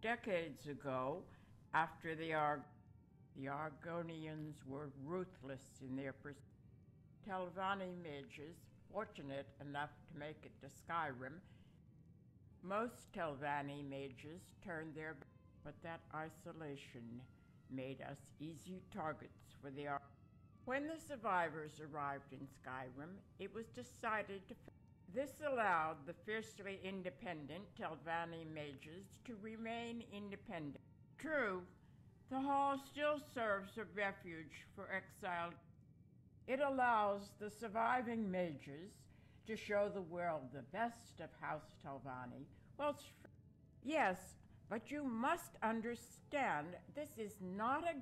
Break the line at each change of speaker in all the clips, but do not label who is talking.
Decades ago, after the Argonians were ruthless in their pursuit, Telvanni mages, fortunate enough to make it to Skyrim, most Telvanni mages turned their but that isolation made us easy targets for the When the survivors arrived in Skyrim, it was decided to this allowed the fiercely independent Telvanni mages to remain independent. True, the hall still serves a refuge for exiled. It allows the surviving mages to show the world the best of House Telvanni. Well, yes, but you must understand this is not a...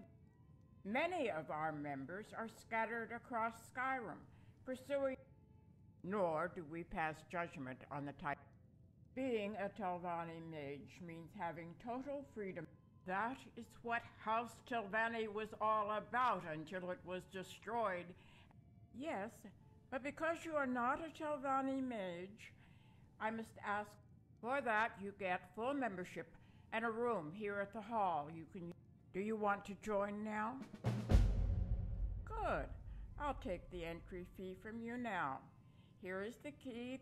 Many of our members are scattered across Skyrim, pursuing... Nor do we pass judgment on the type. Being a Telvanni mage means having total freedom. That is what House Telvanni was all about until it was destroyed. Yes, but because you are not a Telvanni mage, I must ask. For that, you get full membership and a room here at the hall you can use. Do you want to join now? Good. I'll take the entry fee from you now. Here is the key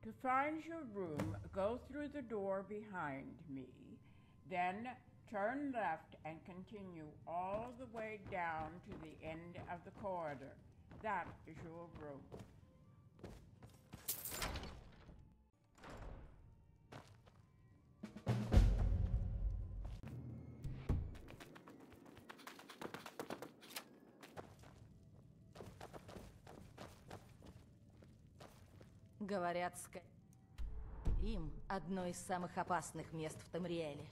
to find your room. Go through the door behind me, then turn left and continue all the way down to the end of the corridor. That is your room.
Говорят, Skyrim – одно из самых опасных мест в Тамриэле.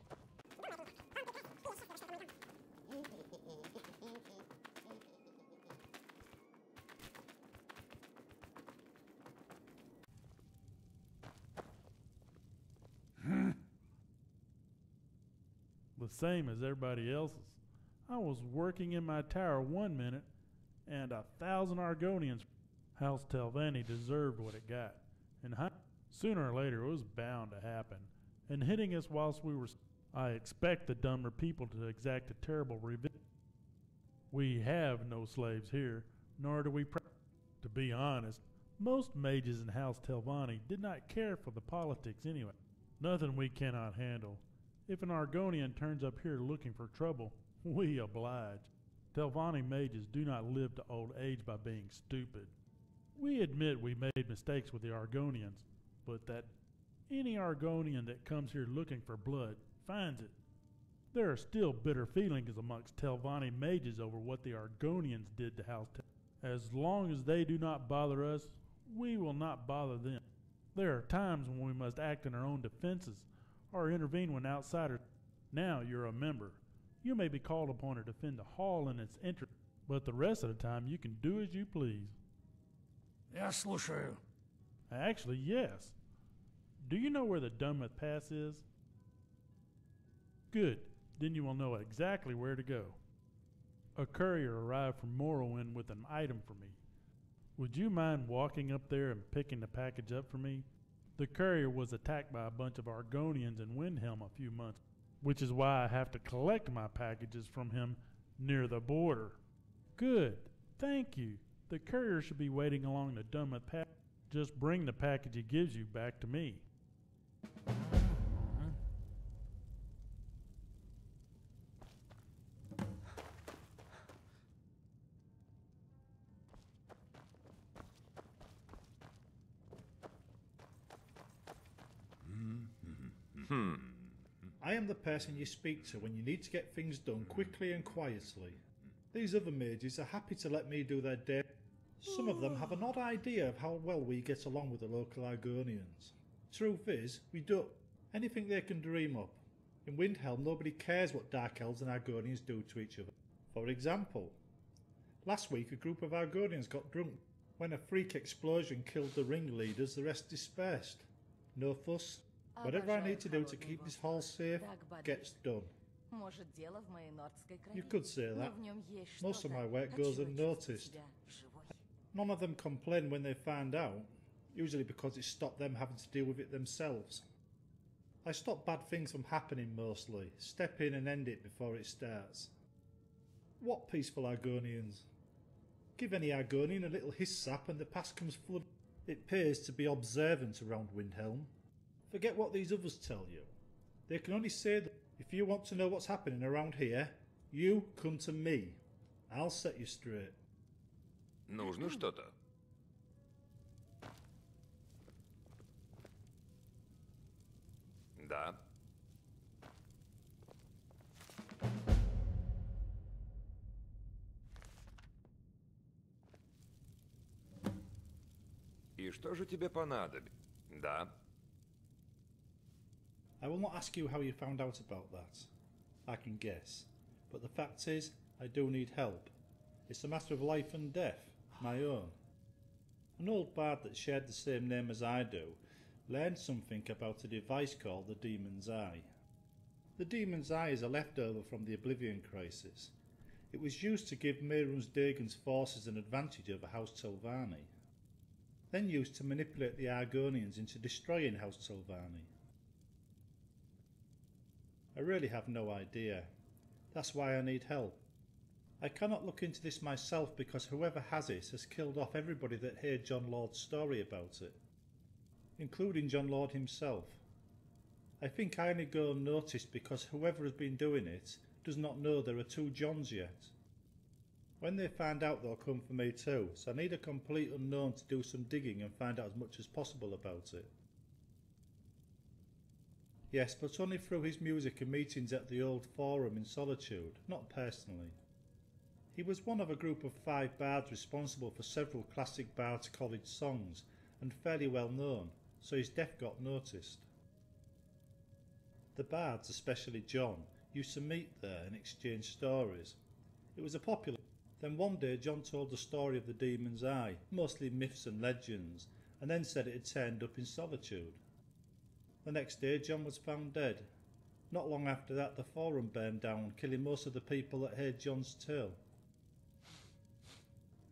The same as everybody else's. I was working in my tower one minute, and 1,000 Argonians. House Telvanni deserved what it got, and sooner or later it was bound to happen. And hitting us whilst we were... I expect the dumber people to exact a terrible revenge. We have no slaves here, nor do we... To be honest, most mages in House Telvanni did not care for the politics anyway. Nothing we cannot handle. If an Argonian turns up here looking for trouble, we oblige. Telvanni mages do not live to old age by being stupid. We admit we made mistakes with the Argonians, but that any Argonian that comes here looking for blood finds it. There are still bitter feelings amongst Telvanni mages over what the Argonians did to House Telvanni. As long as they do not bother us, we will not bother them. There are times when we must act in our own defenses, or intervene when outsiders... Now you're a member. You may be called upon to defend the hall in its interest, but the rest of the time you can do as you please.
Я слушаю.
Actually, yes. Do you know where the Dunmouth Pass is? Good. Then you will know exactly where to go. A courier arrived from Morrowind with an item for me. Would you mind walking up there and picking the package up for me? The courier was attacked by a bunch of Argonians in Windhelm a few months, which is why I have to collect my packages from him near the border. Good. Thank you. The courier should be waiting along the Dunmouth Path. Just bring the package he gives you back to me.
I am the person you speak to when you need to get things done quickly and quietly. These other mages are happy to let me do their day. Some of them have an odd idea of how well we get along with the local Argonians. Truth is, we don't. Anything they can dream up. In Windhelm, nobody cares what Dark Elves and Argonians do to each other. For example, last week a group of Argonians got drunk. When a freak explosion killed the ringleaders, the rest dispersed. No fuss. Whatever I need to do to keep this hall safe gets done. You could say that. Most of my work goes unnoticed. None of them complain when they find out, usually because it stopped them having to deal with it themselves. I stop bad things from happening mostly, step in and end it before it starts. What peaceful Argonians? Give any Argonian a little hiss sap and the past comes flood. It pays to be observant around Windhelm. Forget what these others tell you. They can only say that if you want to know what's happening around here, you come to me. I'll set you straight.
Нужно что-то? Да. И что же тебе понадобится? Да.
I will not ask you how you found out about that. I can guess. But the fact is, I do need help. It's a matter of life and death, my own. An old bard that shared the same name as I do learned something about a device called the Demon's Eye. The Demon's Eye is a leftover from the Oblivion Crisis. It was used to give Mehrunes Dagon's forces an advantage over House Telvanni, then used to manipulate the Argonians into destroying House Telvanni. I really have no idea. That's why I need help. I cannot look into this myself because whoever has it has killed off everybody that heard John Lord's story about it, including John Lord himself. I think I only go unnoticed because whoever has been doing it does not know there are two Johns yet. When they find out, they'll come for me too, so I need a complete unknown to do some digging and find out as much as possible about it. Yes, but only through his music and meetings at the old forum in Solitude, not personally. He was one of a group of 5 bards responsible for several classic bards' college songs, and fairly well known, so his death got noticed. The bards, especially John, used to meet there and exchange stories. It was a popular. Then one day John told the story of the Demon's Eye, mostly myths and legends, and then said it had turned up in Solitude. The next day John was found dead. Not long after that the forum burned down, killing most of the people that heard John's tale.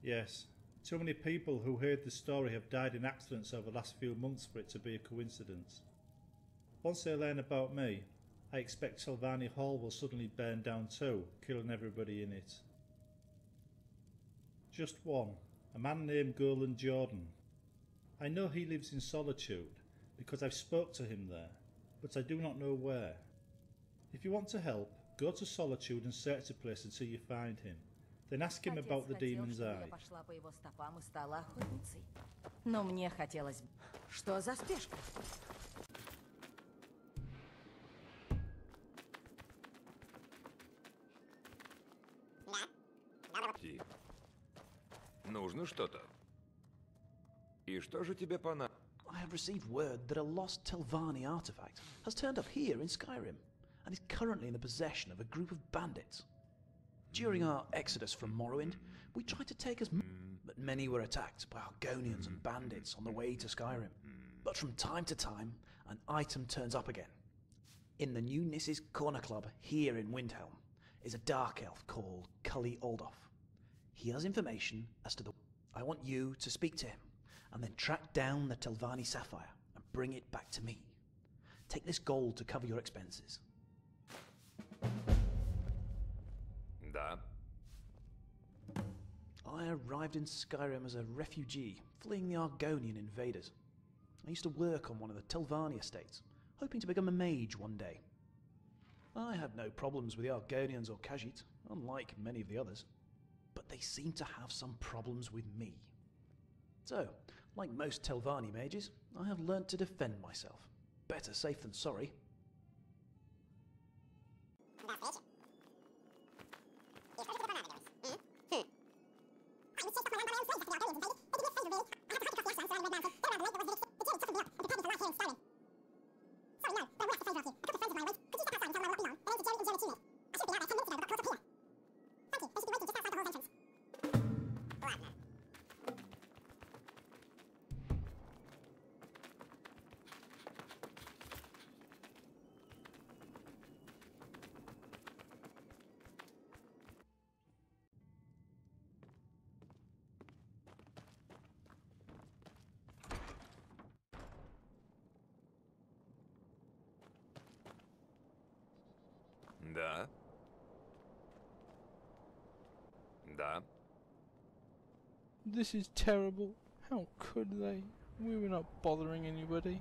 Yes, too many people who heard the story have died in accidents over the last few months for it to be a coincidence. Once they learn about me, I expect Telvanni Hall will suddenly burn down too, killing everybody in it. Just one, a man named Golan Jordan. I know he lives in Solitude, because I've spoke to him there, but I do not know where. If you want to help, go to Solitude and search the place until you find him. Then ask him about the Demon's Eye.
Я пошла по его стопам и стала охотницей. Но мне хотелось... Что за спешка?
Нужно что-то. И что же тебе понадобится?
I have received word that a lost Telvanni artifact has turned up here in Skyrim and is currently in the possession of a group of bandits. During our exodus from Morrowind, we tried to take but many were attacked by Argonians and bandits on the way to Skyrim. But from time to time, an item turns up again. In the new Niss's Corner Club here in Windhelm is a dark elf called Cully Aldolf. He has information as to the... I want you to speak to him and then track down the Telvanni sapphire and bring it back to me. Take this gold to cover your expenses.
Да.
I arrived in Skyrim as a refugee, fleeing the Argonian invaders. I used to work on one of the Telvanni estates, hoping to become a mage one day. I had no problems with the Argonians or Khajiit, unlike many of the others, but they seemed to have some problems with me. So, like most Telvanni mages, I have learnt to defend myself. Better safe than sorry.
Да. Да.
This is terrible. How could they? We were not bothering anybody.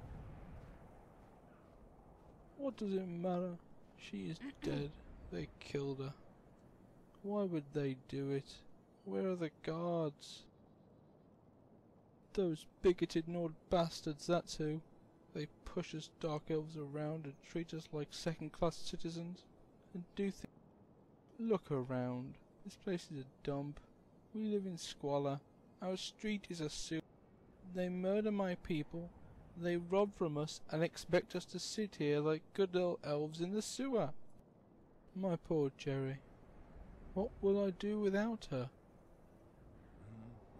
What does it matter? She is dead. They killed her. Why would they do it? Where are the guards? Those bigoted Nord bastards, that's who. They push us dark elves around and treat us like second-class citizens. And do things. Look around. This place is a dump. We live in squalor. Our street is a sewer. They murder my people. They rob from us and expect us to sit here like good old elves in the sewer. My poor Jerry. What will I do without her?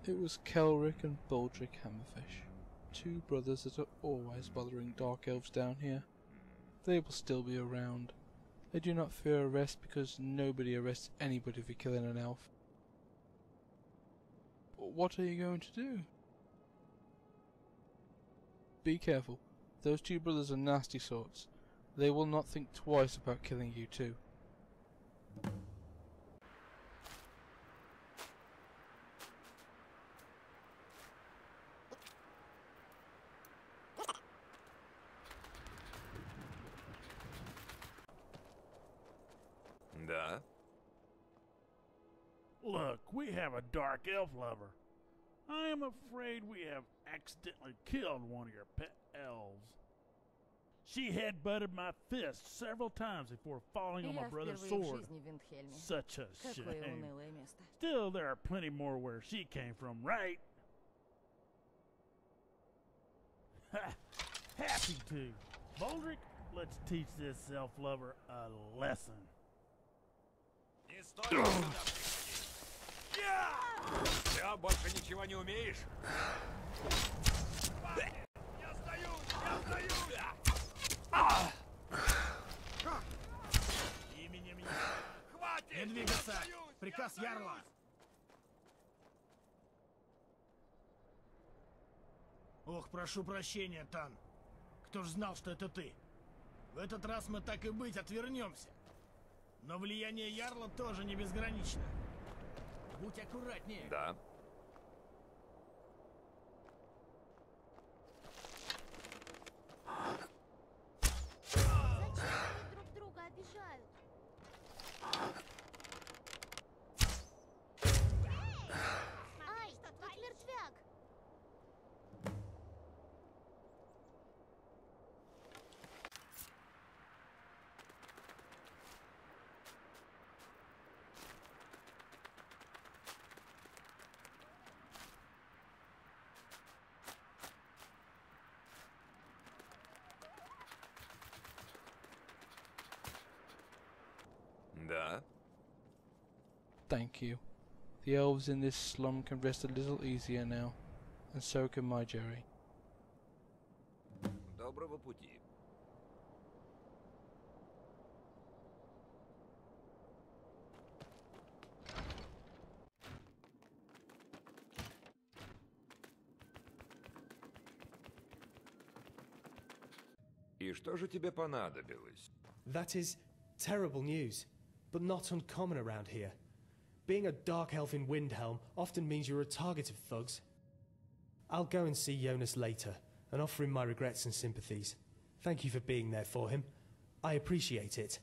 It was Kelric and Baldric Hammerfish, two brothers that are always bothering dark elves down here. They will still be around. They do not fear arrest because nobody arrests anybody for killing an elf. What are you going to do? Be careful. Those two brothers are nasty sorts. They will not think twice about killing you too.
Да.
Look, we have a dark elf lover. I am afraid we have accidentally killed one of your pet elves. She headbutted my fist several times before falling on my
Я
brother's
впервые в
sword.
жизни в Виндхельме.
Such a
Какое
shame.
унылое место.
Still, there are plenty more where she came from, right? Ha! Happy to. Baldric, let's teach this self-lover a lesson.
Не стой сюда прийти. Ты больше ничего не умеешь? Я сдаюсь! Я сдаюсь!
Именем
Хватит!
Не двигаться! Приказ Ярла! Ох, прошу прощения, Тан. Кто ж знал, что это ты? В этот раз мы так и быть отвернемся. Но влияние Ярла тоже не безгранично. Будь аккуратнее.
Да.
Зачем они друг друга обижают? Ай, тут мертвяк!
Да.
Thank you. The elves in this slum can rest a little easier now. And so can my Jerry.
Доброго пути. И что же тебе понадобилось?
That is terrible news, but not uncommon around here. Being a dark elf in Windhelm often means you're a target of thugs. I'll go and see Jonas later and offer him my regrets and sympathies. Thank you for being there for him. I appreciate it.